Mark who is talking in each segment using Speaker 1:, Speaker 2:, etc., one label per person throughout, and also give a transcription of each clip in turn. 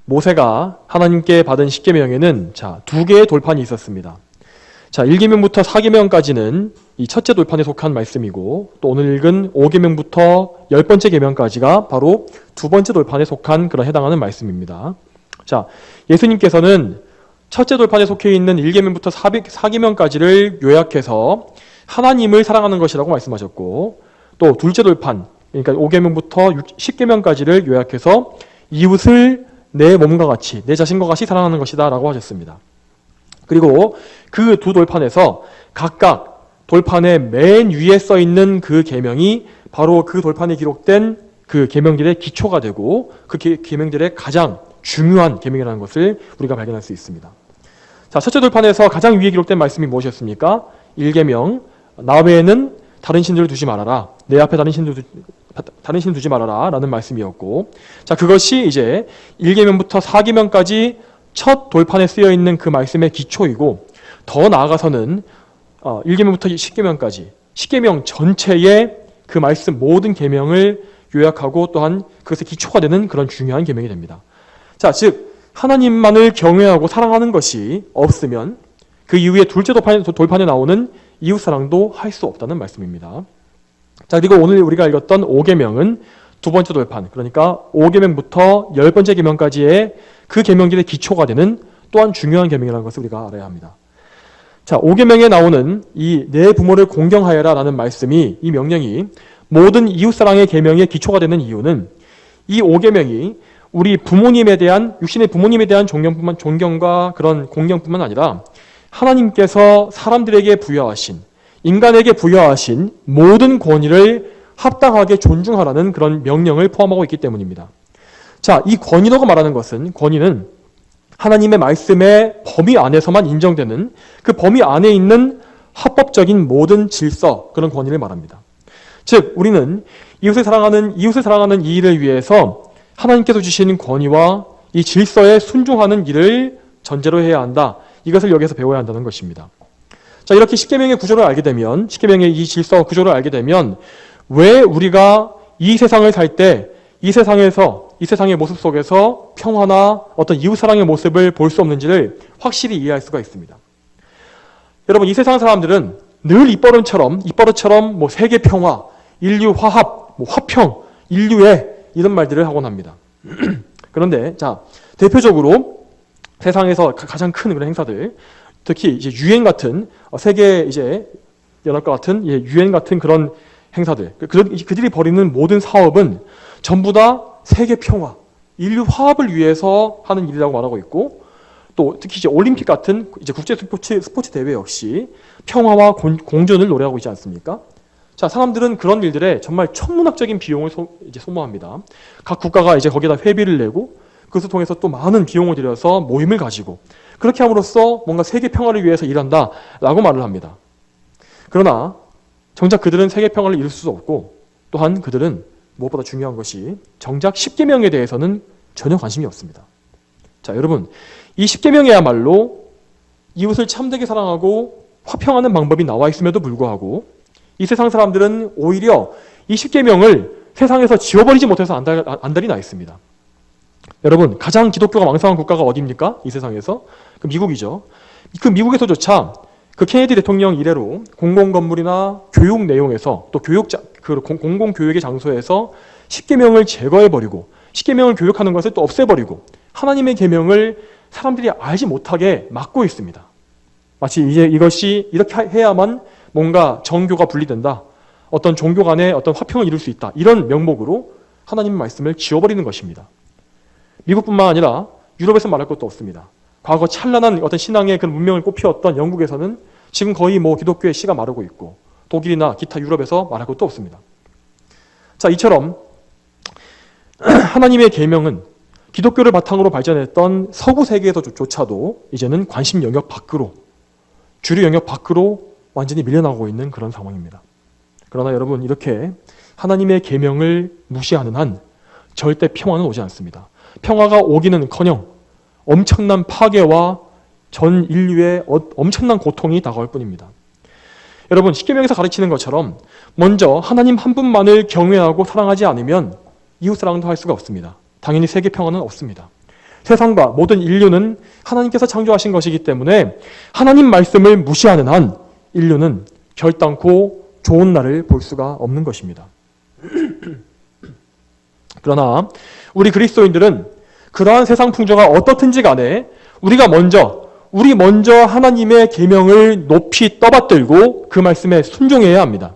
Speaker 1: 모세가 하나님께 받은 십계명에는 두 개의 돌판이 있었습니다. 1계명부터 4계명까지는 이 첫째 돌판에 속한 말씀이고, 또 오늘 읽은 5계명부터 10번째 계명까지가 바로 두 번째 돌판에 속한 그런 해당하는 말씀입니다. 예수님께서는 첫째 돌판에 속해 있는 1계명부터 4계명까지를 요약해서 하나님을 사랑하는 것이라고 말씀하셨고, 또 둘째 돌판, 그러니까 5계명부터 10계명까지를 요약해서 이웃을 내 몸과 같이, 내 자신과 같이 사랑하는 것이다 라고 하셨습니다. 그리고 그 두 돌판에서 각각 돌판의 맨 위에 써 있는 그 계명이 바로 그 돌판에 기록된 그 계명들의 기초가 되고, 그 계명들의 가장 중요한 계명이라는 것을 우리가 발견할 수 있습니다. 첫째 돌판에서 가장 위에 기록된 말씀이 무엇이었습니까? 1계명, 나 외에는 다른 신들을 두지 말아라. 내 앞에 다른 신 두지 말아라 라는 말씀이었고, 그것이 이제 1계명부터 4계명까지 첫 돌판에 쓰여 있는 그 말씀의 기초이고, 더 나아가서는 1계명부터 10계명까지 10계명 전체의 그 말씀 모든 계명을 요약하고 또한 그것의 기초가 되는 그런 중요한 계명이 됩니다. 즉 하나님만을 경외하고 사랑하는 것이 없으면 그 이후에 둘째 돌판에 나오는 이웃사랑도 할 수 없다는 말씀입니다. 그리고 오늘 우리가 읽었던 5계명은 두 번째 돌판, 그러니까 5계명부터 10번째 계명까지의 그 계명들의 기초가 되는 또한 중요한 계명이라는 것을 우리가 알아야 합니다. 5계명에 나오는 이 내 부모를 공경하여라 라는 말씀이, 이 명령이 모든 이웃사랑의 계명의 기초가 되는 이유는 이 5계명이 우리 부모님에 대한, 육신의 부모님에 대한 존경과 그런 공경뿐만 아니라 하나님께서 사람들에게 부여하신, 인간에게 부여하신 모든 권위를 합당하게 존중하라는 그런 명령을 포함하고 있기 때문입니다. 이 권위라고 말하는 것은, 권위는 하나님의 말씀의 범위 안에서만 인정되는 그 범위 안에 있는 합법적인 모든 질서, 그런 권위를 말합니다. 즉 우리는 이웃을 사랑하는 이 일을 위해서 하나님께서 주신 권위와 이 질서에 순종하는 일을 전제로 해야 한다. 이것을 여기서 배워야 한다는 것입니다. 이렇게 십계명의 구조를 알게 되면, 십계명의 이 질서 구조를 알게 되면 왜 우리가 이 세상을 살 때 이 세상의 모습 속에서 평화나 어떤 이웃사랑의 모습을 볼 수 없는지를 확실히 이해할 수가 있습니다. 여러분, 이 세상 사람들은 늘 입버릇처럼 세계 평화, 인류 화합, 화평, 인류애 이런 말들을 하곤 합니다. 그런데 대표적으로 세상에서 가장 큰 그런 행사들, 특히 이제 유엔 같은 세계 이제 연합과 같은 유엔 같은 그런 행사들, 그들이 벌이는 모든 사업은 전부 다 세계 평화, 인류 화합을 위해서 하는 일이라고 말하고 있고, 또 특히 이제 올림픽 같은 이제 국제 스포츠 대회 역시 평화와 공존을 노래하고 있지 않습니까? 사람들은 그런 일들에 정말 천문학적인 비용을 소모합니다. 각 국가가 이제 거기다 회비를 내고 그것을 통해서 또 많은 비용을 들여서 모임을 가지고 그렇게 함으로써 뭔가 세계 평화를 위해서 일한다라고 말을 합니다. 그러나 정작 그들은 세계 평화를 이룰 수 없고, 또한 그들은 무엇보다 중요한 것이 정작 십계명에 대해서는 전혀 관심이 없습니다. 여러분, 이 십계명에야말로 이웃을 참되게 사랑하고 화평하는 방법이 나와 있음에도 불구하고 이 세상 사람들은 오히려 이 십계명을 세상에서 지워버리지 못해서 안달이 나 있습니다. 여러분, 가장 기독교가 왕성한 국가가 어디입니까? 이 세상에서? 미국이죠. 그 미국에서조차 그 케네디 대통령 이래로 공공건물이나 교육 내용에서, 또 공공교육의 장소에서 십계명을 제거해버리고 십계명을 교육하는 것을 또 없애버리고 하나님의 계명을 사람들이 알지 못하게 막고 있습니다. 마치 이제 이것이 이렇게 해야만 뭔가 정교가 분리된다, 어떤 종교 간의 어떤 화평을 이룰 수 있다, 이런 명목으로 하나님의 말씀을 지워버리는 것입니다. 미국뿐만 아니라 유럽에서 말할 것도 없습니다. 과거 찬란한 어떤 신앙의 그런 문명을 꽃피웠던 영국에서는 지금 거의 기독교의 씨가 마르고 있고, 독일이나 기타 유럽에서 말할 것도 없습니다. 이처럼 하나님의 계명은 기독교를 바탕으로 발전했던 서구 세계에서조차도 이제는 관심 영역 밖으로, 주류 영역 밖으로 완전히 밀려나고 있는 그런 상황입니다. 그러나 여러분, 이렇게 하나님의 계명을 무시하는 한 절대 평화는 오지 않습니다. 평화가 오기는커녕 엄청난 파괴와 전 인류의 엄청난 고통이 다가올 뿐입니다. 여러분, 십계명에서 가르치는 것처럼 먼저 하나님 한 분만을 경외하고 사랑하지 않으면 이웃사랑도 할 수가 없습니다. 당연히 세계 평화는 없습니다. 세상과 모든 인류는 하나님께서 창조하신 것이기 때문에 하나님 말씀을 무시하는 한 인류는 결단코 좋은 날을 볼 수가 없는 것입니다. 그러나 우리 그리스도인들은 그러한 세상 풍조가 어떻든지 간에 우리 먼저 하나님의 계명을 높이 떠받들고 그 말씀에 순종해야 합니다.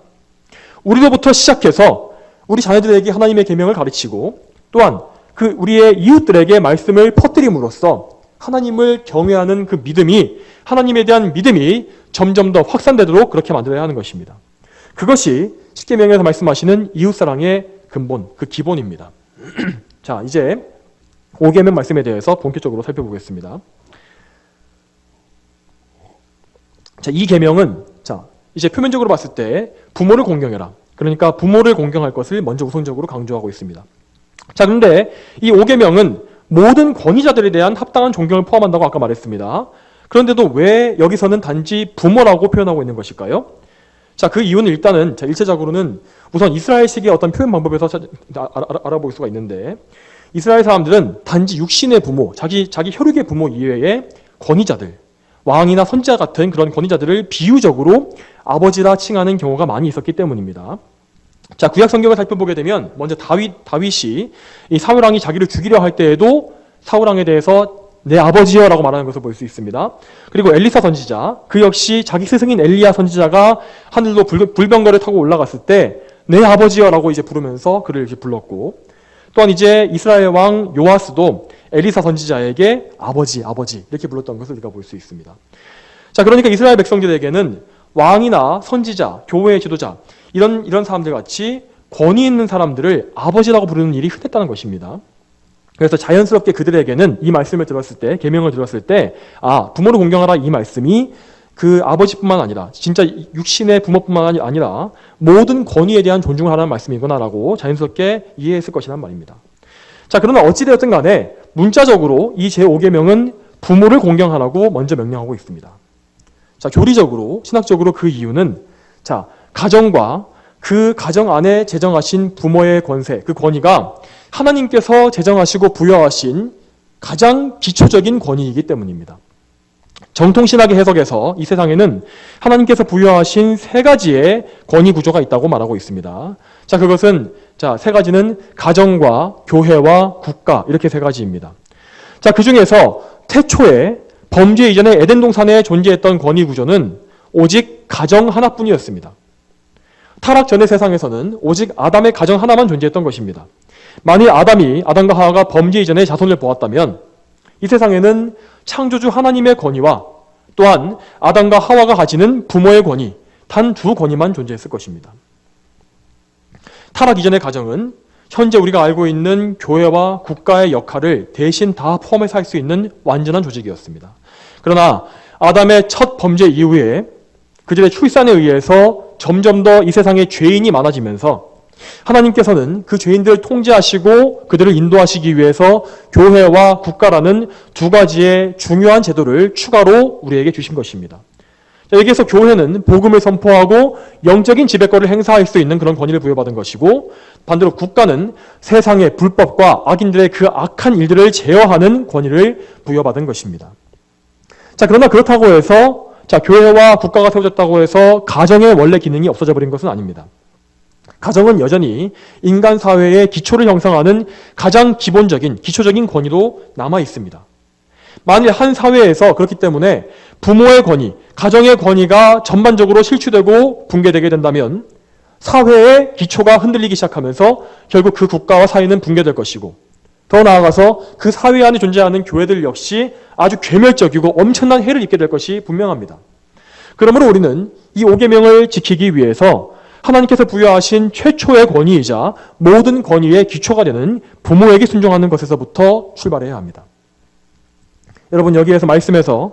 Speaker 1: 우리로부터 시작해서 우리 자녀들에게 하나님의 계명을 가르치고 또한 그 우리의 이웃들에게 말씀을 퍼뜨림으로써 하나님을 경외하는 그 믿음이, 하나님에 대한 믿음이 점점 더 확산되도록 그렇게 만들어야 하는 것입니다. 그것이 십계명에서 말씀하시는 이웃사랑의 근본, 그 기본입니다. 자, 이제 5계명 말씀에 대해서 본격적으로 살펴보겠습니다. 자, 이 계명은 이제 표면적으로 봤을 때 부모를 공경해라. 그러니까 부모를 공경할 것을 먼저 우선적으로 강조하고 있습니다. 자, 그런데 이 5계명은 모든 권위자들에 대한 합당한 존경을 포함한다고 아까 말했습니다. 그런데도 왜 여기서는 단지 부모라고 표현하고 있는 것일까요? 자, 그 이유는 일단은 일차적으로는 우선 이스라엘식의 어떤 표현 방법에서 알아볼 수가 있는데, 이스라엘 사람들은 단지 육신의 부모, 자기 혈육의 부모 이외의 권위자들, 왕이나 선지자 같은 그런 권위자들을 비유적으로 아버지라 칭하는 경우가 많이 있었기 때문입니다. 자, 구약 성경을 살펴보게 되면 먼저 다윗이 이 사울왕이 자기를 죽이려 할 때에도 사울왕에 대해서 내 아버지여라고 말하는 것을 볼 수 있습니다. 그리고 엘리사 선지자, 그 역시 자기 스승인 엘리야 선지자가 하늘로 불병거를 타고 올라갔을 때 내 아버지여라고 이제 부르면서 그를 이렇게 불렀고, 또한 이제 이스라엘 왕 요아스도 엘리사 선지자에게 아버지 이렇게 불렀던 것을 우리가 볼 수 있습니다. 자, 그러니까 이스라엘 백성들에게는 왕이나 선지자, 교회의 지도자 이런 사람들 같이 권위 있는 사람들을 아버지라고 부르는 일이 흔했다는 것입니다. 그래서 자연스럽게 그들에게는 이 말씀을 들었을 때, 계명을 들었을 때, 부모를 공경하라 이 말씀이 그 아버지뿐만 아니라 진짜 육신의 부모뿐만 아니라 모든 권위에 대한 존중을 하라는 말씀이구나라고 자연스럽게 이해했을 것이란 말입니다. 자, 그러나 어찌되었든 간에 문자적으로 이 제5계명은 부모를 공경하라고 먼저 명령하고 있습니다. 자, 교리적으로, 신학적으로 그 이유는 가정과 그 가정 안에 제정하신 부모의 권세, 그 권위가 하나님께서 제정하시고 부여하신 가장 기초적인 권위이기 때문입니다. 정통신학의 해석에서 이 세상에는 하나님께서 부여하신 세 가지의 권위 구조가 있다고 말하고 있습니다. 자, 그것은 세 가지는 가정과 교회와 국가, 이렇게 세 가지입니다. 자, 그 중에서 태초에 범죄 이전에 에덴 동산에 존재했던 권위 구조는 오직 가정 하나뿐이었습니다. 타락 전의 세상에서는 오직 아담의 가정 하나만 존재했던 것입니다. 만일 아담과 하와가 범죄 이전에 자손을 보았다면 이 세상에는 창조주 하나님의 권위와 또한 아담과 하와가 가지는 부모의 권위, 단 두 권위만 존재했을 것입니다. 타락 이전의 가정은 현재 우리가 알고 있는 교회와 국가의 역할을 대신 다 포함해서 할 수 있는 완전한 조직이었습니다. 그러나 아담의 첫 범죄 이후에 그들의 출산에 의해서 점점 더 이 세상에 죄인이 많아지면서 하나님께서는 그 죄인들을 통제하시고 그들을 인도하시기 위해서 교회와 국가라는 두 가지의 중요한 제도를 추가로 우리에게 주신 것입니다. 여기에서 교회는 복음을 선포하고 영적인 지배권을 행사할 수 있는 그런 권위를 부여받은 것이고, 반대로 국가는 세상의 불법과 악인들의 그 악한 일들을 제어하는 권위를 부여받은 것입니다. 자, 그러나 그렇다고 해서 교회와 국가가 세워졌다고 해서 가정의 원래 기능이 없어져 버린 것은 아닙니다. 가정은 여전히 인간 사회의 기초를 형성하는 가장 기초적인 권위로 남아 있습니다. 만일 한 사회에서 그렇기 때문에 부모의 권위, 가정의 권위가 전반적으로 실추되고 붕괴되게 된다면 사회의 기초가 흔들리기 시작하면서 결국 그 국가와 사회는 붕괴될 것이고, 더 나아가서 그 사회 안에 존재하는 교회들 역시 아주 괴멸적이고 엄청난 해를 입게 될 것이 분명합니다. 그러므로 우리는 이 5계명을 지키기 위해서 하나님께서 부여하신 최초의 권위이자 모든 권위의 기초가 되는 부모에게 순종하는 것에서부터 출발해야 합니다. 여러분, 여기에서 말씀에서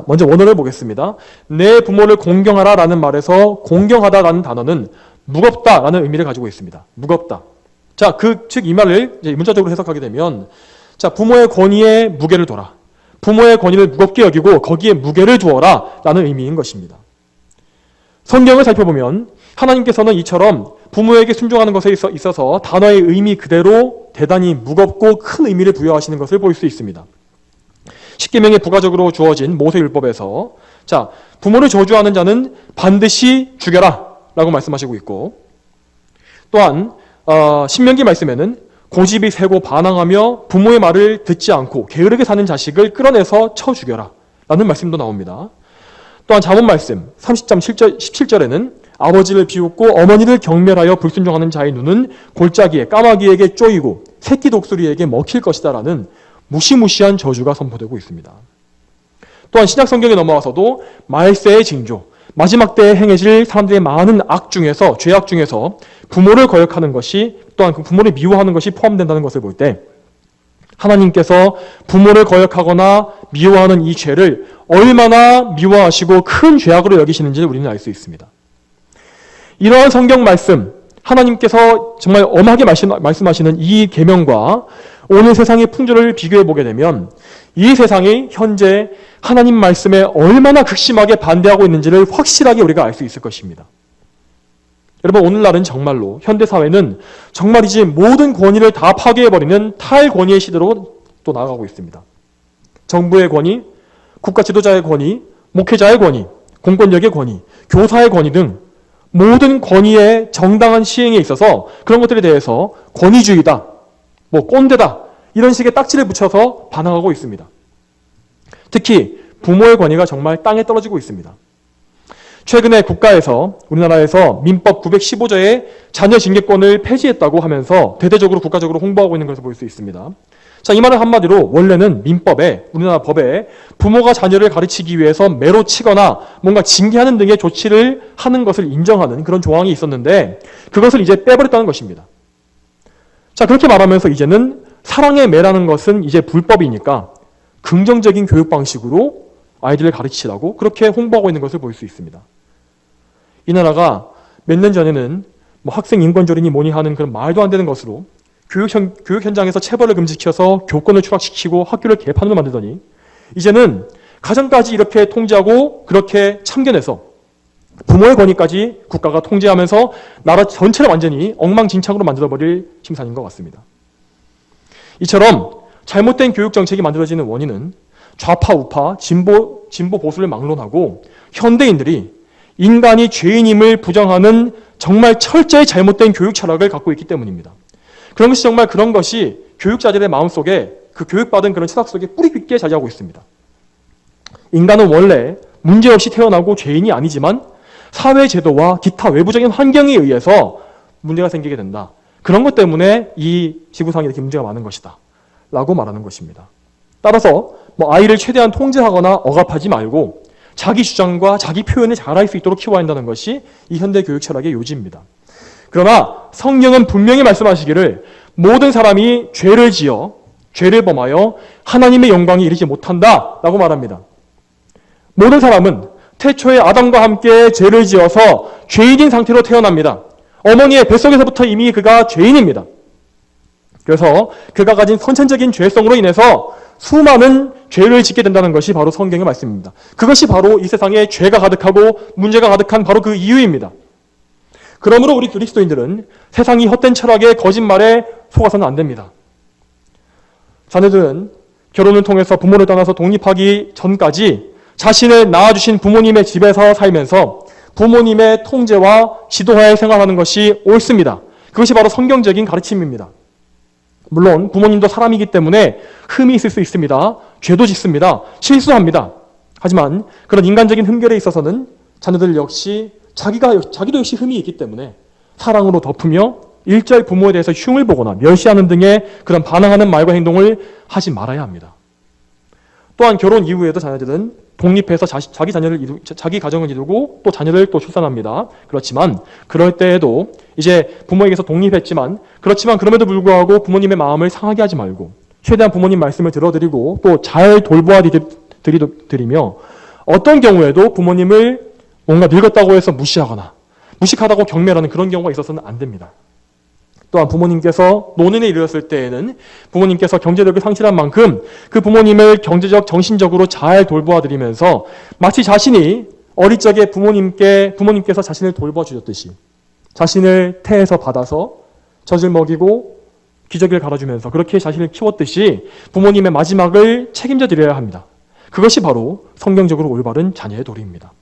Speaker 1: 먼저 원어를 보겠습니다. 내 부모를 공경하라 라는 말에서 공경하다 라는 단어는 무겁다 라는 의미를 가지고 있습니다. 무겁다. 즉 이 말을 문자적으로 해석하게 되면 부모의 권위에 무게를 둬라. 부모의 권위를 무겁게 여기고 거기에 무게를 두어라 라는 의미인 것입니다. 성경을 살펴보면 하나님께서는 이처럼 부모에게 순종하는 것에 있어서 단어의 의미 그대로 대단히 무겁고 큰 의미를 부여하시는 것을 볼 수 있습니다. 십계명에 부가적으로 주어진 모세율법에서 자, 부모를 저주하는 자는 반드시 죽여라 라고 말씀하시고 있고, 또한 신명기 말씀에는 고집이 세고 반항하며 부모의 말을 듣지 않고 게으르게 사는 자식을 끌어내서 쳐 죽여라 라는 말씀도 나옵니다. 또한 잠언 말씀 30장 17절에는 아버지를 비웃고 어머니를 경멸하여 불순종하는 자의 눈은 골짜기에 까마귀에게 쪼이고 새끼 독수리에게 먹힐 것이다 라는 무시무시한 저주가 선포되고 있습니다. 또한 신약 성경에 넘어와서도 말세의 징조, 마지막 때에 행해질 사람들의 많은 악 중에서, 죄악 중에서 부모를 거역하는 것이, 또한 그 부모를 미워하는 것이 포함된다는 것을 볼 때 하나님께서 부모를 거역하거나 미워하는 이 죄를 얼마나 미워하시고 큰 죄악으로 여기시는지를 우리는 알 수 있습니다. 이러한 성경 말씀, 하나님께서 정말 엄하게 말씀하시는 이 계명과 오늘 세상의 풍조를 비교해 보게 되면 이 세상이 현재 하나님 말씀에 얼마나 극심하게 반대하고 있는지를 확실하게 우리가 알 수 있을 것입니다. 여러분, 오늘날은 정말로 현대사회는 정말이지 모든 권위를 다 파괴해버리는 탈권위의 시대로 또 나아가고 있습니다. 정부의 권위, 국가 지도자의 권위, 목회자의 권위, 공권력의 권위, 교사의 권위 등 모든 권위의 정당한 시행에 있어서 그런 것들에 대해서 권위주의다, 꼰대다 이런 식의 딱지를 붙여서 반항하고 있습니다. 특히 부모의 권위가 정말 땅에 떨어지고 있습니다. 최근에 국가에서, 우리나라에서 민법 915조의 자녀 징계권을 폐지했다고 하면서 대대적으로 국가적으로 홍보하고 있는 것을 볼 수 있습니다. 자, 이 말은 한마디로 원래는 민법에, 우리나라 법에 부모가 자녀를 가르치기 위해서 매로 치거나 뭔가 징계하는 등의 조치를 하는 것을 인정하는 그런 조항이 있었는데 그것을 이제 빼버렸다는 것입니다. 자, 그렇게 말하면서 이제는 사랑의 매라는 것은 이제 불법이니까 긍정적인 교육 방식으로 아이들을 가르치라고 그렇게 홍보하고 있는 것을 볼 수 있습니다. 이 나라가 몇 년 전에는 학생 인권조례니 뭐니 하는 그런 말도 안 되는 것으로 교육 현장에서 체벌을 금지시켜서 교권을 추락시키고 학교를 개판으로 만들더니 이제는 가정까지 이렇게 통제하고 그렇게 참견해서 부모의 권위까지 국가가 통제하면서 나라 전체를 완전히 엉망진창으로 만들어버릴 심산인 것 같습니다. 이처럼 잘못된 교육 정책이 만들어지는 원인은 좌파, 우파, 진보, 보수를 막론하고 현대인들이 인간이 죄인임을 부정하는 정말 철저히 잘못된 교육 철학을 갖고 있기 때문입니다. 그런 것이 교육자들의 마음속에 그 교육받은 그런 철학 속에 뿌리 깊게 자리하고 있습니다. 인간은 원래 문제없이 태어나고 죄인이 아니지만 사회 제도와 기타 외부적인 환경에 의해서 문제가 생기게 된다. 그런 것 때문에 이 지구상에 이렇게 문제가 많은 것이다 라고 말하는 것입니다. 따라서 아이를 최대한 통제하거나 억압하지 말고 자기 주장과 자기 표현을 잘할 수 있도록 키워야 한다는 것이 이 현대 교육 철학의 요지입니다. 그러나 성경은 분명히 말씀하시기를 모든 사람이 죄를 범하여 하나님의 영광에 이르지 못한다 라고 말합니다. 모든 사람은 태초에 아담과 함께 죄를 지어서 죄인인 상태로 태어납니다. 어머니의 뱃속에서부터 이미 그가 죄인입니다. 그래서 그가 가진 선천적인 죄성으로 인해서 수많은 죄를 짓게 된다는 것이 바로 성경의 말씀입니다. 그것이 바로 이 세상에 죄가 가득하고 문제가 가득한 바로 그 이유입니다. 그러므로 우리 그리스도인들은 세상이 헛된 철학의 거짓말에 속아서는 안 됩니다. 자녀들은 결혼을 통해서 부모를 떠나서 독립하기 전까지 자신을 낳아주신 부모님의 집에서 살면서 부모님의 통제와 지도하에 생활하는 것이 옳습니다. 그것이 바로 성경적인 가르침입니다. 물론 부모님도 사람이기 때문에 흠이 있을 수 있습니다. 죄도 짓습니다. 실수합니다. 하지만 그런 인간적인 흠결에 있어서는 자녀들 역시 자기도 역시 흠이 있기 때문에 사랑으로 덮으며 일절 부모에 대해서 흉을 보거나 멸시하는 등의 그런 반항하는 말과 행동을 하지 말아야 합니다. 또한 결혼 이후에도 자녀들은 독립해서 자기 가정을 이루고 또 자녀를 또 출산합니다. 그렇지만 그럴 때에도 이제 부모에게서 독립했지만 그럼에도 불구하고 부모님의 마음을 상하게 하지 말고 최대한 부모님 말씀을 들어드리고 또 잘 돌보아 드리며 어떤 경우에도 부모님을 뭔가 늙었다고 해서 무식하다고 경멸하는 그런 경우가 있어서는 안 됩니다. 또한 부모님께서 노년에 이르렀을 때에는 부모님께서 경제력을 상실한 만큼 그 부모님을 경제적, 정신적으로 잘 돌보아 드리면서 마치 자신이 어릴 적에 부모님께서 자신을 돌봐 주셨듯이 자신을 태에서 받아서 젖을 먹이고 기저귀를 갈아주면서 그렇게 자신을 키웠듯이 부모님의 마지막을 책임져 드려야 합니다. 그것이 바로 성경적으로 올바른 자녀의 도리입니다.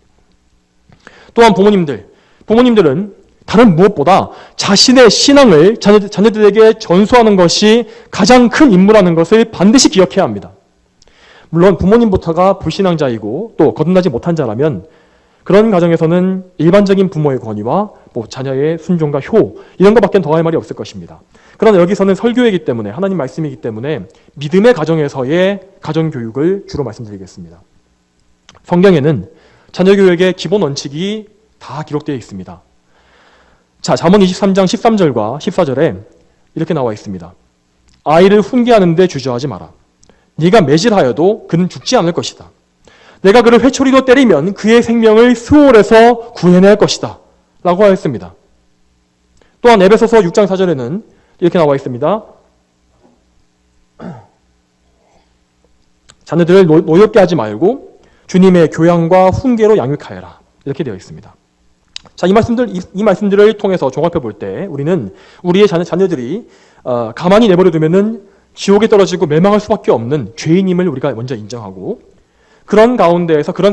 Speaker 1: 또한 부모님들은 다른 무엇보다 자신의 신앙을 자녀들에게 전수하는 것이 가장 큰 임무라는 것을 반드시 기억해야 합니다. 물론 부모님부터가 불신앙자이고 또 거듭나지 못한 자라면 그런 가정에서는 일반적인 부모의 권위와 자녀의 순종과 효 이런 것밖에 더할 말이 없을 것입니다. 그러나 여기서는 설교이기 때문에 하나님 말씀이기 때문에 믿음의 가정에서의 가정교육을 주로 말씀드리겠습니다. 성경에는 자녀교육의 기본 원칙이 다 기록되어 있습니다. 자, 잠언 23장 13절과 14절에 이렇게 나와 있습니다. 아이를 훈계하는 데 주저하지 마라. 네가 매질하여도 그는 죽지 않을 것이다. 내가 그를 회초리로 때리면 그의 생명을 스올에서 구해낼 것이다. 라고 하였습니다. 또한 에베소서 6장 4절에는 이렇게 나와 있습니다. 자녀들을 노엽게 하지 말고 주님의 교양과 훈계로 양육하여라. 이렇게 되어 있습니다. 자, 이 말씀들을 통해서 종합해 볼 때 우리는 우리의 자녀들이 가만히 내버려 두면은 지옥에 떨어지고 멸망할 수밖에 없는 죄인임을 우리가 먼저 인정하고 그런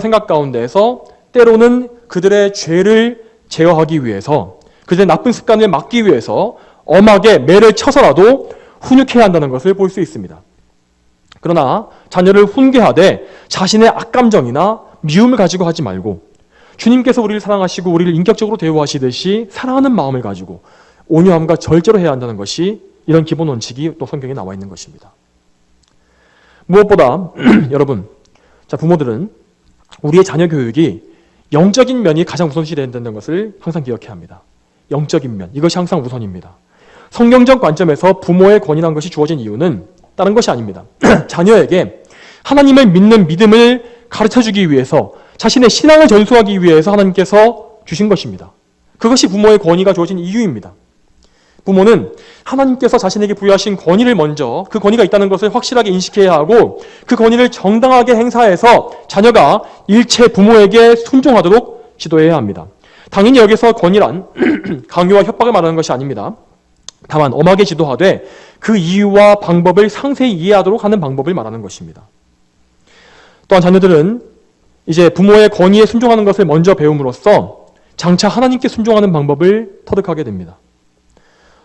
Speaker 1: 생각 가운데에서 때로는 그들의 죄를 제어하기 위해서 그들의 나쁜 습관을 막기 위해서 엄하게 매를 쳐서라도 훈육해야 한다는 것을 볼 수 있습니다. 그러나 자녀를 훈계하되 자신의 악감정이나 미움을 가지고 하지 말고 주님께서 우리를 사랑하시고 우리를 인격적으로 대우하시듯이 사랑하는 마음을 가지고 온유함과 절제로 해야 한다는 것이 이런 기본 원칙이 또 성경에 나와 있는 것입니다. 무엇보다 여러분, 부모들은 우리의 자녀 교육이 영적인 면이 가장 우선시 된다는 것을 항상 기억해야 합니다. 영적인 면, 이것이 항상 우선입니다. 성경적 관점에서 부모의 권위라는 것이 주어진 이유는 다른 것이 아닙니다. 자녀에게 하나님을 믿는 믿음을 가르쳐주기 위해서 자신의 신앙을 전수하기 위해서 하나님께서 주신 것입니다. 그것이 부모의 권위가 주어진 이유입니다. 부모는 하나님께서 자신에게 부여하신 권위를 먼저 그 권위가 있다는 것을 확실하게 인식해야 하고 그 권위를 정당하게 행사해서 자녀가 일체 부모에게 순종하도록 지도해야 합니다. 당연히 여기서 권위란 강요와 협박을 말하는 것이 아닙니다. 다만 엄하게 지도하되 그 이유와 방법을 상세히 이해하도록 하는 방법을 말하는 것입니다. 또한 자녀들은 이제 부모의 권위에 순종하는 것을 먼저 배움으로써 장차 하나님께 순종하는 방법을 터득하게 됩니다.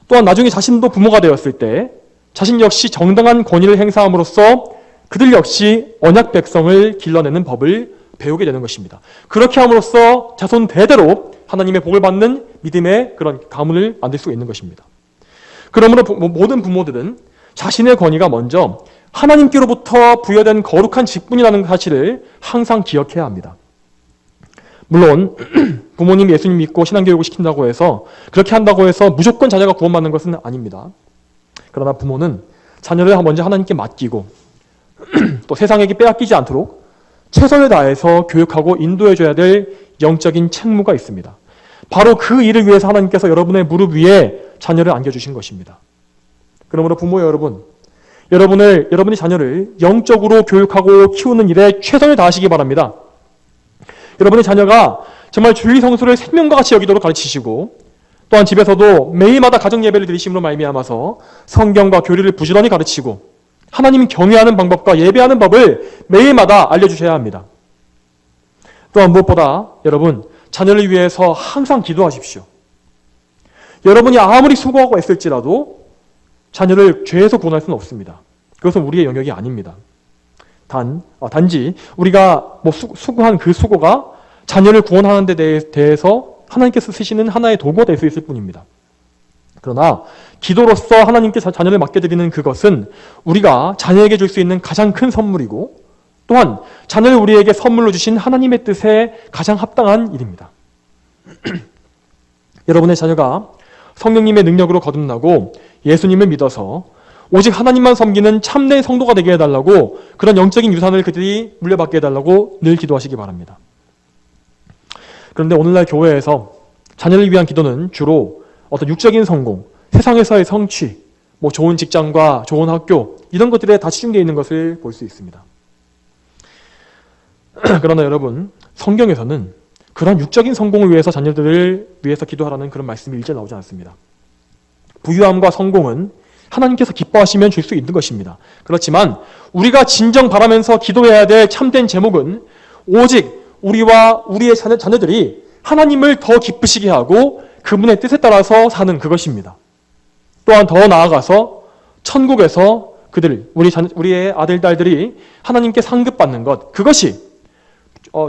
Speaker 1: 또한 나중에 자신도 부모가 되었을 때 자신 역시 정당한 권위를 행사함으로써 그들 역시 언약 백성을 길러내는 법을 배우게 되는 것입니다. 그렇게 함으로써 자손 대대로 하나님의 복을 받는 믿음의 그런 가문을 만들 수 있는 것입니다. 그러므로 모든 부모들은 자신의 권위가 먼저 하나님께로부터 부여된 거룩한 직분이라는 사실을 항상 기억해야 합니다. 물론 부모님 예수님 믿고 신앙교육을 시킨다고 해서 그렇게 한다고 해서 무조건 자녀가 구원받는 것은 아닙니다. 그러나 부모는 자녀를 먼저 하나님께 맡기고 또 세상에게 빼앗기지 않도록 최선을 다해서 교육하고 인도해줘야 될 영적인 책무가 있습니다. 바로 그 일을 위해서 하나님께서 여러분의 무릎 위에 자녀를 안겨주신 것입니다. 그러므로 부모 여러분, 여러분의 자녀를 영적으로 교육하고 키우는 일에 최선을 다하시기 바랍니다. 여러분의 자녀가 정말 주일 성수를 생명과 같이 여기도록 가르치시고 또한 집에서도 매일마다 가정 예배를 드리심으로 말미암아서 성경과 교리를 부지런히 가르치고 하나님 경외하는 방법과 예배하는 법을 매일마다 알려주셔야 합니다. 또한 무엇보다 여러분, 자녀를 위해서 항상 기도하십시오. 여러분이 아무리 수고하고 애쓸지라도 자녀를 죄에서 구원할 수는 없습니다. 그것은 우리의 영역이 아닙니다. 단지 우리가 수고한 그 수고가 자녀를 구원하는 데 대해서 하나님께서 쓰시는 하나의 도구가 될 수 있을 뿐입니다. 그러나 기도로서 하나님께 자녀를 맡겨드리는 그것은 우리가 자녀에게 줄 수 있는 가장 큰 선물이고 또한 자녀를 우리에게 선물로 주신 하나님의 뜻에 가장 합당한 일입니다. 여러분의 자녀가 성령님의 능력으로 거듭나고 예수님을 믿어서 오직 하나님만 섬기는 참된 성도가 되게 해달라고 그런 영적인 유산을 그들이 물려받게 해달라고 늘 기도하시기 바랍니다. 그런데 오늘날 교회에서 자녀를 위한 기도는 주로 어떤 육적인 성공, 세상에서의 성취, 좋은 직장과 좋은 학교 이런 것들에 다 치중되어 있는 것을 볼 수 있습니다. 그러나 여러분, 성경에서는 그런 육적인 성공을 위해서 자녀들을 위해서 기도하라는 그런 말씀이 일제 나오지 않습니다. 부유함과 성공은 하나님께서 기뻐하시면 줄 수 있는 것입니다. 그렇지만 우리가 진정 바라면서 기도해야 될 참된 제목은 오직 우리와 우리의 자녀들이 하나님을 더 기쁘시게 하고 그분의 뜻에 따라서 사는 그것입니다. 또한 더 나아가서 천국에서 우리의 아들, 딸들이 하나님께 상급받는 것, 그것이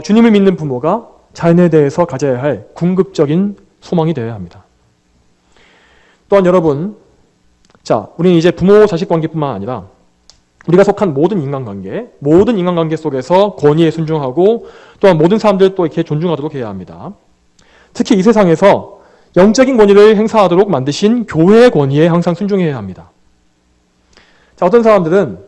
Speaker 1: 주님을 믿는 부모가 자녀에 대해서 가져야 할 궁극적인 소망이 되어야 합니다. 또한 여러분, 우리는 이제 부모 자식 관계뿐만 아니라 우리가 속한 모든 인간관계 속에서 권위에 순종하고 또한 모든 사람들 또 이렇게 존중하도록 해야 합니다. 특히 이 세상에서 영적인 권위를 행사하도록 만드신 교회의 권위에 항상 순종해야 합니다. 어떤 사람들은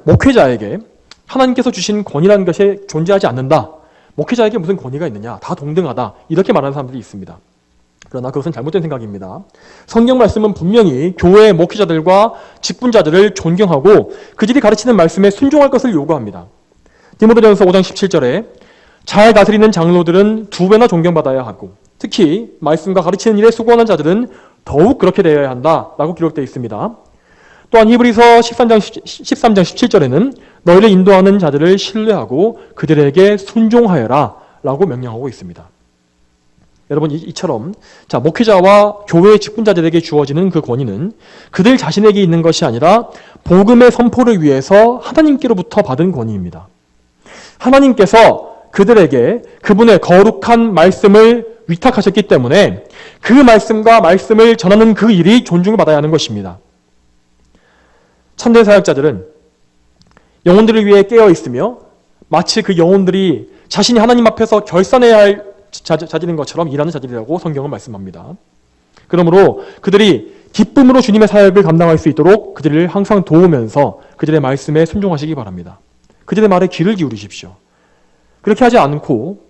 Speaker 1: 목회자에게 하나님께서 주신 권위라는 것이 존재하지 않는다. 목회자에게 무슨 권위가 있느냐? 다 동등하다. 이렇게 말하는 사람들이 있습니다. 그러나 그것은 잘못된 생각입니다. 성경 말씀은 분명히 교회의 목회자들과 직분자들을 존경하고 그들이 가르치는 말씀에 순종할 것을 요구합니다. 디모데전서 5장 17절에 잘 다스리는 장로들은 2배나 존경받아야 하고 특히 말씀과 가르치는 일에 수고하는 자들은 더욱 그렇게 되어야 한다라고 기록되어 있습니다. 또한 히브리서 13장 17절에는 너희를 인도하는 자들을 신뢰하고 그들에게 순종하여라 라고 명령하고 있습니다. 여러분 이처럼 목회자와 교회의 직분자들에게 주어지는 그 권위는 그들 자신에게 있는 것이 아니라 복음의 선포를 위해서 하나님께로부터 받은 권위입니다. 하나님께서 그들에게 그분의 거룩한 말씀을 위탁하셨기 때문에 그 말씀과 말씀을 전하는 그 일이 존중을 받아야 하는 것입니다. 참된 사역자들은 영혼들을 위해 깨어 있으며 마치 그 영혼들이 자신이 하나님 앞에서 결산해야 할 자질인 것처럼 일하는 자들이라고 성경은 말씀합니다. 그러므로 그들이 기쁨으로 주님의 사역을 감당할 수 있도록 그들을 항상 도우면서 그들의 말씀에 순종하시기 바랍니다. 그들의 말에 귀를 기울이십시오. 그렇게 하지 않고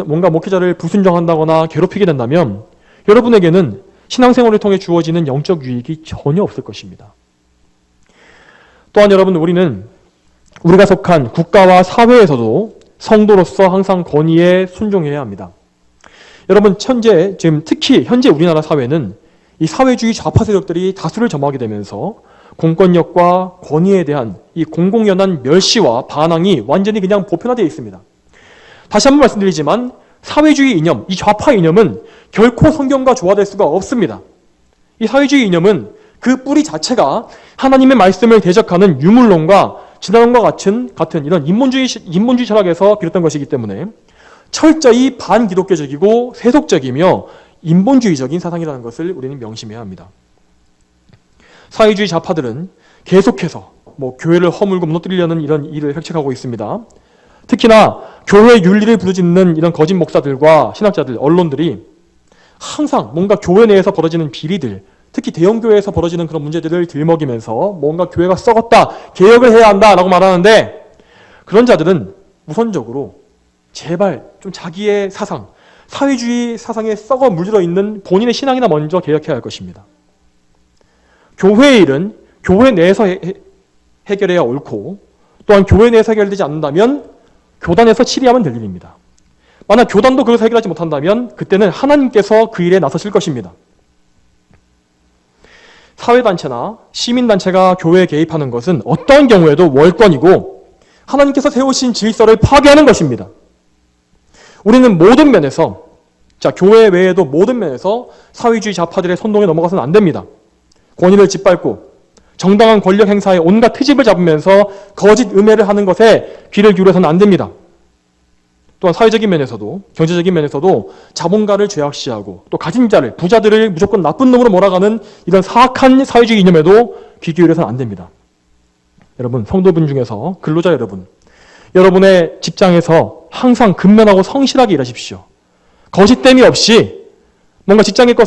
Speaker 1: 뭔가 목회자를 불순종한다거나 괴롭히게 된다면 여러분에게는 신앙생활을 통해 주어지는 영적 유익이 전혀 없을 것입니다. 또한 여러분, 우리가 속한 국가와 사회에서도 성도로서 항상 권위에 순종해야 합니다. 여러분, 특히 현재 우리나라 사회는 이 사회주의 좌파 세력들이 다수를 점하게 되면서 공권력과 권위에 대한 이 공공연한 멸시와 반항이 완전히 그냥 보편화되어 있습니다. 다시 한번 말씀드리지만 사회주의 이념, 이 좌파 이념은 결코 성경과 조화될 수가 없습니다. 이 사회주의 이념은 그 뿌리 자체가 하나님의 말씀을 대적하는 유물론과 진화론과 같은 이런 인본주의 철학에서 비롯된 것이기 때문에 철저히 반기독교적이고 세속적이며 인본주의적인 사상이라는 것을 우리는 명심해야 합니다. 사회주의 좌파들은 계속해서 교회를 허물고 무너뜨리려는 이런 일을 획책하고 있습니다. 특히나 교회 윤리를 부르짖는 이런 거짓 목사들과 신학자들, 언론들이 항상 뭔가 교회 내에서 벌어지는 비리들, 특히 대형교회에서 벌어지는 그런 문제들을 들먹이면서 뭔가 교회가 썩었다, 개혁을 해야 한다라고 말하는데 그런 자들은 우선적으로 제발 좀 자기의 사회주의 사상에 썩어 물들어 있는 본인의 신앙이나 먼저 개혁해야 할 것입니다. 교회의 일은 교회 내에서 해결해야 옳고 또한 교회 내에서 해결되지 않는다면 교단에서 치리하면 될 일입니다. 만약 교단도 그것을 해결하지 못한다면 그때는 하나님께서 그 일에 나서실 것입니다. 사회단체나 시민단체가 교회에 개입하는 것은 어떠한 경우에도 월권이고 하나님께서 세우신 질서를 파괴하는 것입니다. 우리는 모든 면에서, 교회 외에도 모든 면에서 사회주의 좌파들의 선동에 넘어가서는 안 됩니다. 권위를 짓밟고 정당한 권력 행사에 온갖 트집을 잡으면서 거짓 음해를 하는 것에 귀를 기울여서는 안 됩니다. 또한 사회적인 면에서도 경제적인 면에서도 자본가를 죄악시하고 또 가진 자를, 부자들을 무조건 나쁜 놈으로 몰아가는 이런 사악한 사회주의 이념에도 귀 기울여서는 안 됩니다. 여러분, 성도분 중에서 근로자 여러분의 직장에서 항상 근면하고 성실하게 일하십시오. 거짓됨이 없이 뭔가 직장에서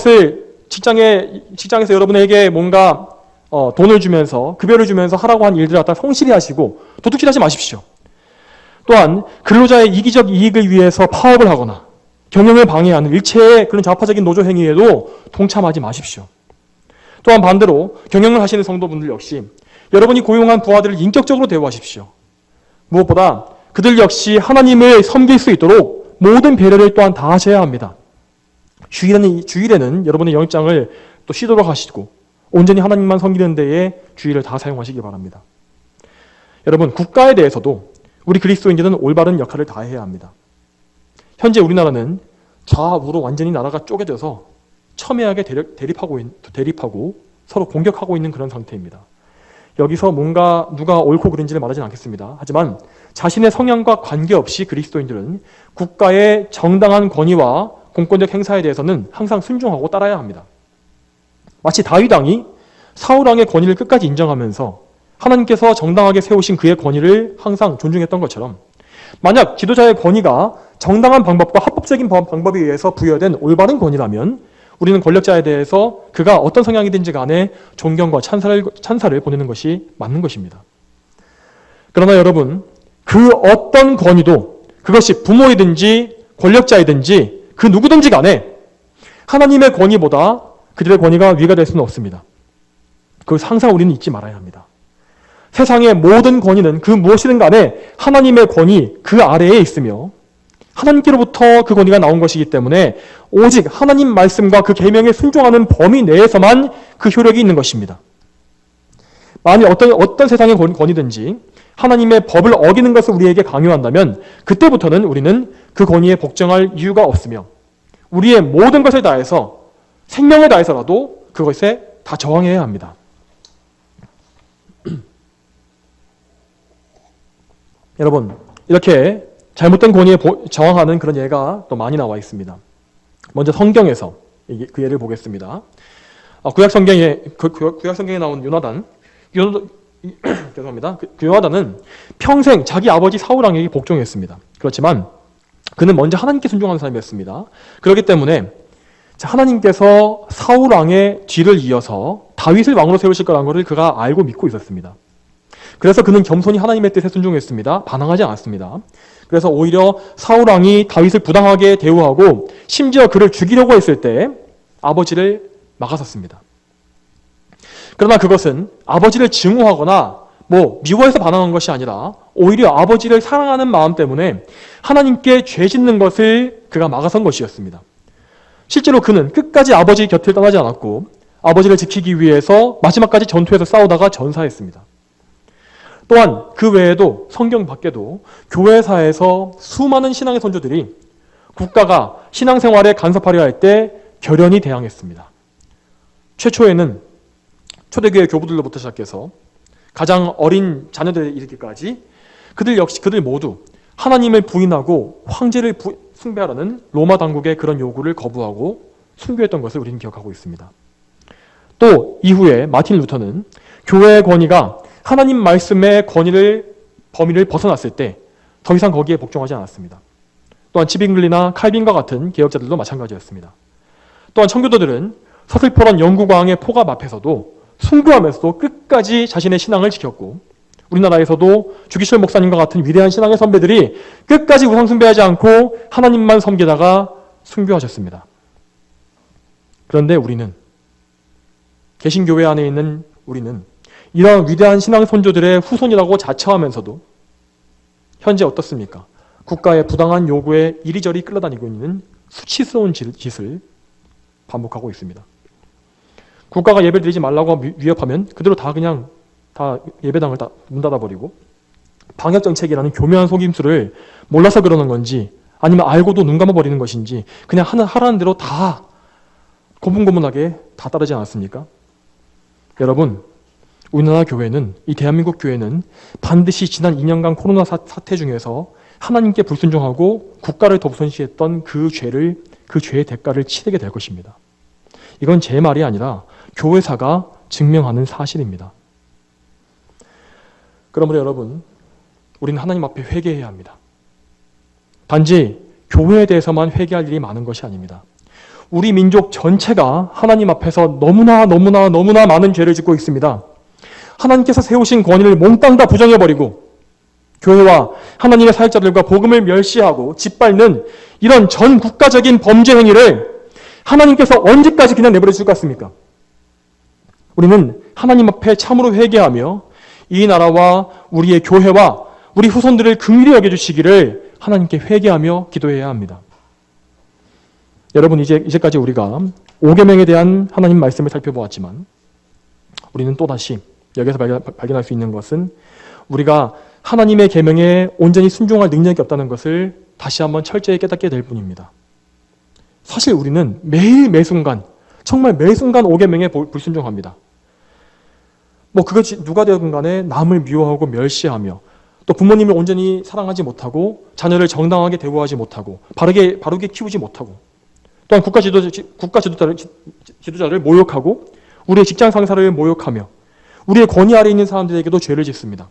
Speaker 1: 여러분에게 뭔가 돈을 주면서 급여를 주면서 하라고 한 일들을 갖다 성실히 하시고 도둑질하지 마십시오. 또한 근로자의 이기적 이익을 위해서 파업을 하거나 경영을 방해하는 일체의 그런 좌파적인 노조 행위에도 동참하지 마십시오. 또한 반대로 경영을 하시는 성도분들 역시 여러분이 고용한 부하들을 인격적으로 대우하십시오. 무엇보다 그들 역시 하나님을 섬길 수 있도록 모든 배려를 또한 다 하셔야 합니다. 주일에는 여러분의 영입장을 또 쉬도록 하시고 온전히 하나님만 섬기는 데에 주일을 다 사용하시기 바랍니다. 여러분, 국가에 대해서도 우리 그리스도인들은 올바른 역할을 다해야 합니다. 현재 우리나라는 좌우로 완전히 나라가 쪼개져서 첨예하게 대립하고 서로 공격하고 있는 그런 상태입니다. 여기서 뭔가 누가 옳고 그른지를 말하지는 않겠습니다. 하지만 자신의 성향과 관계없이 그리스도인들은 국가의 정당한 권위와 공권력 행사에 대해서는 항상 순종하고 따라야 합니다. 마치 다윗 왕이 사울 왕의 권위를 끝까지 인정하면서 하나님께서 정당하게 세우신 그의 권위를 항상 존중했던 것처럼, 만약 지도자의 권위가 정당한 방법과 합법적인 방법에 의해서 부여된 올바른 권위라면 우리는 권력자에 대해서 그가 어떤 성향이든지 간에 존경과 찬사를 보내는 것이 맞는 것입니다. 그러나 여러분, 그 어떤 권위도 그것이 부모이든지 권력자이든지 그 누구든지 간에 하나님의 권위보다 그들의 권위가 위가 될 수는 없습니다. 그것을 항상 우리는 잊지 말아야 합니다. 세상의 모든 권위는 그 무엇이든 간에 하나님의 권위 그 아래에 있으며 하나님께로부터 그 권위가 나온 것이기 때문에 오직 하나님 말씀과 그 계명에 순종하는 범위 내에서만 그 효력이 있는 것입니다. 만일 어떤 세상의 권위든지 하나님의 법을 어기는 것을 우리에게 강요한다면 그때부터는 우리는 그 권위에 복종할 이유가 없으며 우리의 모든 것을 다해서 생명을 다해서라도 그것에 다 저항해야 합니다. 여러분, 이렇게 잘못된 권위에 저항하는 그런 예가 또 많이 나와 있습니다. 먼저 성경에서 그 예를 보겠습니다. 구약 성경에 나온 죄송합니다. 그 요나단은 평생 자기 아버지 사울 왕에게 복종했습니다. 그렇지만 그는 먼저 하나님께 순종하는 사람이었습니다. 그렇기 때문에 하나님께서 사울 왕의 뒤를 이어서 다윗을 왕으로 세우실 거라는 것을 그가 알고 믿고 있었습니다. 그래서 그는 겸손히 하나님의 뜻에 순종했습니다. 반항하지 않았습니다. 그래서 오히려 사울 왕이 다윗을 부당하게 대우하고 심지어 그를 죽이려고 했을 때 아버지를 막아섰습니다. 그러나 그것은 아버지를 증오하거나 미워해서 반항한 것이 아니라 오히려 아버지를 사랑하는 마음 때문에 하나님께 죄 짓는 것을 그가 막아선 것이었습니다. 실제로 그는 끝까지 아버지 곁을 떠나지 않았고 아버지를 지키기 위해서 마지막까지 전투에서 싸우다가 전사했습니다. 또한 그 외에도 성경 밖에도 교회사에서 수많은 신앙의 선조들이 국가가 신앙생활에 간섭하려 할 때 결연히 대항했습니다. 최초에는 초대교회 교부들로부터 시작해서 가장 어린 자녀들에 이르기까지 그들 모두 하나님을 부인하고 황제를 숭배하라는 로마 당국의 그런 요구를 거부하고 순교했던 것을 우리는 기억하고 있습니다. 또 이후에 마틴 루터는 교회의 권위가 하나님 말씀의 범위를 벗어났을 때 더 이상 거기에 복종하지 않았습니다. 또한 지빙글리나 칼빈과 같은 개혁자들도 마찬가지였습니다. 또한 청교도들은 서슬퍼런 영국왕의 포갑 앞에서도 순교하면서도 끝까지 자신의 신앙을 지켰고 우리나라에서도 주기철 목사님과 같은 위대한 신앙의 선배들이 끝까지 우상 숭배하지 않고 하나님만 섬기다가 순교하셨습니다. 그런데 우리는, 개신교회 안에 있는 우리는 이러한 위대한 신앙 선조들의 후손이라고 자처하면서도 현재 어떻습니까? 국가의 부당한 요구에 이리저리 끌려다니고 있는 수치스러운 짓을 반복하고 있습니다. 국가가 예배를 드리지 말라고 위협하면 그대로 다 예배당을 다 문 닫아버리고 방역정책이라는 교묘한 속임수를 몰라서 그러는 건지 아니면 알고도 눈 감아버리는 것인지 그냥 하라는 대로 다 고분고분하게 다 따르지 않았습니까? 여러분, 우리나라 교회는, 이 대한민국 교회는 반드시 지난 2년간 코로나 사태 중에서 하나님께 불순종하고 국가를 독선시했던 그 죄의 대가를 치르게 될 것입니다. 이건 제 말이 아니라 교회사가 증명하는 사실입니다. 그러므로 여러분, 우리는 하나님 앞에 회개해야 합니다. 단지 교회에 대해서만 회개할 일이 많은 것이 아닙니다. 우리 민족 전체가 하나님 앞에서 너무나 많은 죄를 짓고 있습니다. 하나님께서 세우신 권위를 몽땅 다 부정해버리고 교회와 하나님의 사역자들과 복음을 멸시하고 짓밟는 이런 전 국가적인 범죄 행위를 하나님께서 언제까지 그냥 내버려 주실 것 같습니까? 우리는 하나님 앞에 참으로 회개하며 이 나라와 우리의 교회와 우리 후손들을 긍휼히 여겨주시기를 하나님께 회개하며 기도해야 합니다. 여러분, 이제까지 우리가 5계명에 대한 하나님 말씀을 살펴보았지만 우리는 또다시 여기서 발견할 수 있는 것은 우리가 하나님의 계명에 온전히 순종할 능력이 없다는 것을 다시 한번 철저히 깨닫게 될 뿐입니다. 사실 우리는 매일 매순간, 정말 매순간 5계명에 불순종합니다. 그것이 누가 되든 간에 남을 미워하고 멸시하며 또 부모님을 온전히 사랑하지 못하고 자녀를 정당하게 대우하지 못하고 바르게 키우지 못하고 또한 국가 지도자를 모욕하고 우리의 직장 상사를 모욕하며 우리의 권위 아래에 있는 사람들에게도 죄를 짓습니다.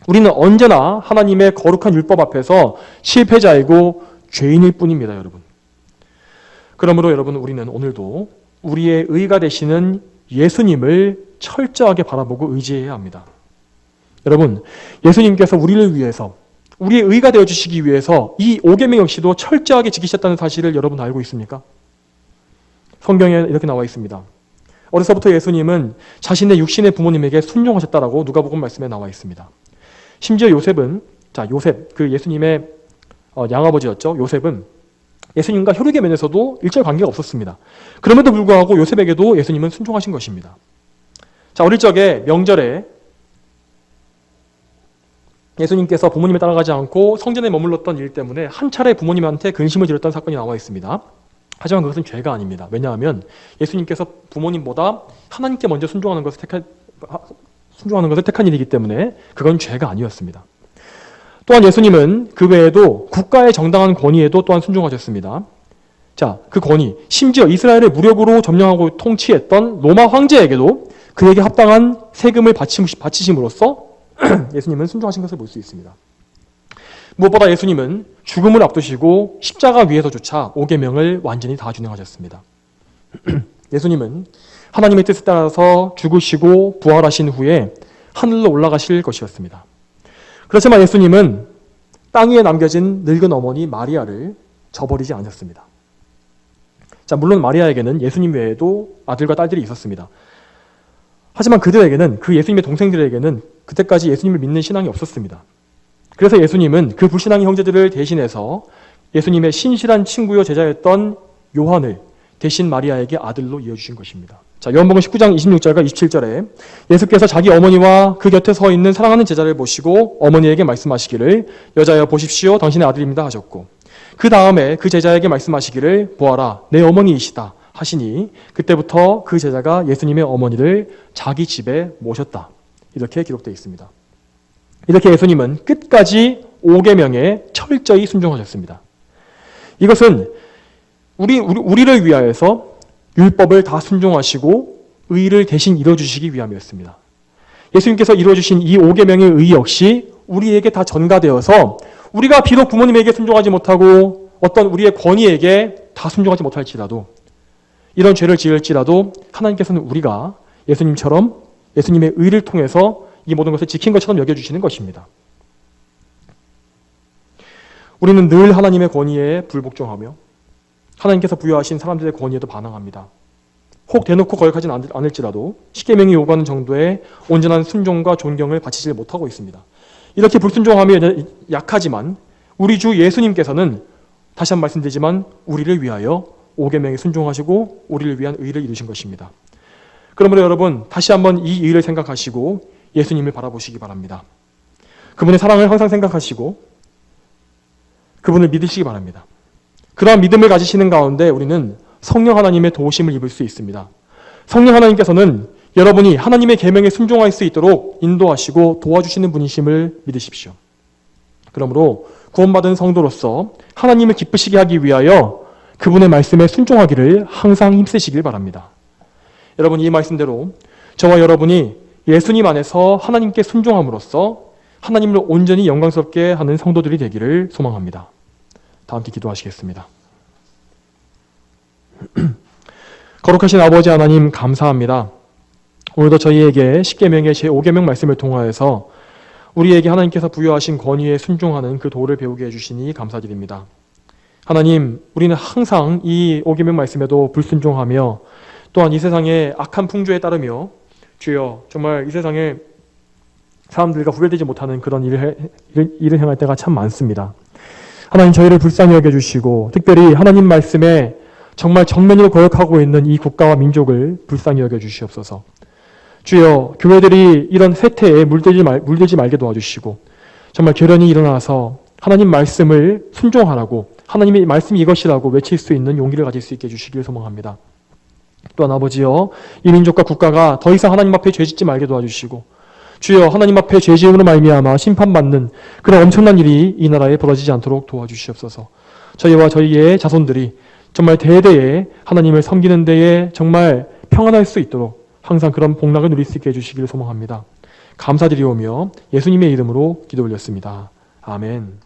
Speaker 1: 우리는 언제나 하나님의 거룩한 율법 앞에서 실패자이고 죄인일 뿐입니다, 여러분. 그러므로 여러분, 우리는 오늘도 우리의 의가 되시는 예수님을 철저하게 바라보고 의지해야 합니다. 여러분, 예수님께서 우리를 위해서, 우리의 의가 되어주시기 위해서 이 5계명 역시도 철저하게 지키셨다는 사실을 여러분 알고 있습니까? 성경에 이렇게 나와 있습니다. 어려서부터 예수님은 자신의 육신의 부모님에게 순종하셨다라고 누가복음 말씀에 나와 있습니다. 심지어 요셉은, 요셉, 그 예수님의 양아버지였죠. 요셉은 예수님과 혈육의 면에서도 일절 관계가 없었습니다. 그럼에도 불구하고 요셉에게도 예수님은 순종하신 것입니다. 어릴 적에 명절에 예수님께서 부모님을 따라가지 않고 성전에 머물렀던 일 때문에 한 차례 부모님한테 근심을 드렸던 사건이 나와 있습니다. 하지만 그것은 죄가 아닙니다. 왜냐하면 예수님께서 부모님보다 하나님께 먼저 순종하는 것을 택한 일이기 때문에 그건 죄가 아니었습니다. 또한 예수님은 그 외에도 국가의 정당한 권위에도 또한 순종하셨습니다. 그 권위, 심지어 이스라엘을 무력으로 점령하고 통치했던 로마 황제에게도 그에게 합당한 세금을 바치심으로써 예수님은 순종하신 것을 볼 수 있습니다. 무엇보다 예수님은 죽음을 앞두시고 십자가 위에서조차 5계명을 완전히 다 준행하셨습니다. 예수님은 하나님의 뜻에 따라서 죽으시고 부활하신 후에 하늘로 올라가실 것이었습니다. 그렇지만 예수님은 땅 위에 남겨진 늙은 어머니 마리아를 저버리지 않으셨습니다. 물론 마리아에게는 예수님 외에도 아들과 딸들이 있었습니다. 하지만 그들에게는, 그 예수님의 동생들에게는 그때까지 예수님을 믿는 신앙이 없었습니다. 그래서 예수님은 그 불신앙의 형제들을 대신해서 예수님의 신실한 친구요 제자였던 요한을 대신 마리아에게 아들로 이어주신 것입니다. 요한복음 19장 26절과 27절에 예수께서 자기 어머니와 그 곁에 서 있는 사랑하는 제자를 보시고 어머니에게 말씀하시기를 여자여 보십시오 당신의 아들입니다 하셨고, 그 다음에 그 제자에게 말씀하시기를 보아라 내 어머니이시다 하시니 그때부터 그 제자가 예수님의 어머니를 자기 집에 모셨다. 이렇게 기록되어 있습니다. 이렇게 예수님은 끝까지 5계명에 철저히 순종하셨습니다. 이것은 우리를 위하여서 율법을 다 순종하시고 의를 대신 이루어주시기 위함이었습니다. 예수님께서 이루어주신 이 5계명의 의 역시 우리에게 다 전가되어서 우리가 비록 부모님에게 순종하지 못하고 어떤 우리의 권위에게 다 순종하지 못할지라도, 이런 죄를 지을지라도 하나님께서는 우리가 예수님처럼 예수님의 의를 통해서 이 모든 것을 지킨 것처럼 여겨주시는 것입니다. 우리는 늘 하나님의 권위에 불복종하며 하나님께서 부여하신 사람들의 권위에도 반항합니다. 혹 대놓고 거역하진 않을지라도 십계명이 요구하는 정도의 온전한 순종과 존경을 바치지 못하고 있습니다. 이렇게 불순종함이 약하지만 우리 주 예수님께서는 다시 한번 말씀드리지만 우리를 위하여 5계명에 순종하시고 우리를 위한 의를 이루신 것입니다. 그러므로 여러분, 다시 한번 이 의를 생각하시고 예수님을 바라보시기 바랍니다. 그분의 사랑을 항상 생각하시고 그분을 믿으시기 바랍니다. 그러한 믿음을 가지시는 가운데 우리는 성령 하나님의 도우심을 입을 수 있습니다. 성령 하나님께서는 여러분이 하나님의 계명에 순종할 수 있도록 인도하시고 도와주시는 분이심을 믿으십시오. 그러므로 구원받은 성도로서 하나님을 기쁘시게 하기 위하여 그분의 말씀에 순종하기를 항상 힘쓰시길 바랍니다. 여러분, 이 말씀대로 저와 여러분이 예수님 안에서 하나님께 순종함으로써 하나님을 온전히 영광스럽게 하는 성도들이 되기를 소망합니다. 다 함께 기도하시겠습니다. 거룩하신 아버지 하나님, 감사합니다. 오늘도 저희에게 십계명의 제5계명 말씀을 통하여서 우리에게 하나님께서 부여하신 권위에 순종하는 그 도를 배우게 해주시니 감사드립니다. 하나님, 우리는 항상 이 5계명 말씀에도 불순종하며 또한 이 세상의 악한 풍조에 따르며 주여 정말 이 세상에 사람들과 구별되지 못하는 그런 일을 행할 때가 참 많습니다. 하나님 저희를 불쌍히 여겨주시고 특별히 하나님 말씀에 정말 정면으로 거역하고 있는 이 국가와 민족을 불쌍히 여겨주시옵소서. 주여 교회들이 이런 세태에 물들지 말게 도와주시고 정말 결연히 일어나서 하나님 말씀을 순종하라고 하나님의 말씀이 이것이라고 외칠 수 있는 용기를 가질 수 있게 해주시길 소망합니다. 또한 아버지여 이 민족과 국가가 더 이상 하나님 앞에 죄짓지 말게 도와주시고 주여 하나님 앞에 죄지음으로 말미암아 심판받는 그런 엄청난 일이 이 나라에 벌어지지 않도록 도와주시옵소서. 저희와 저희의 자손들이 정말 대대에 하나님을 섬기는 데에 정말 평안할 수 있도록 항상 그런 복락을 누릴 수 있게 해주시길 소망합니다. 감사드리오며 예수님의 이름으로 기도 올렸습니다. 아멘.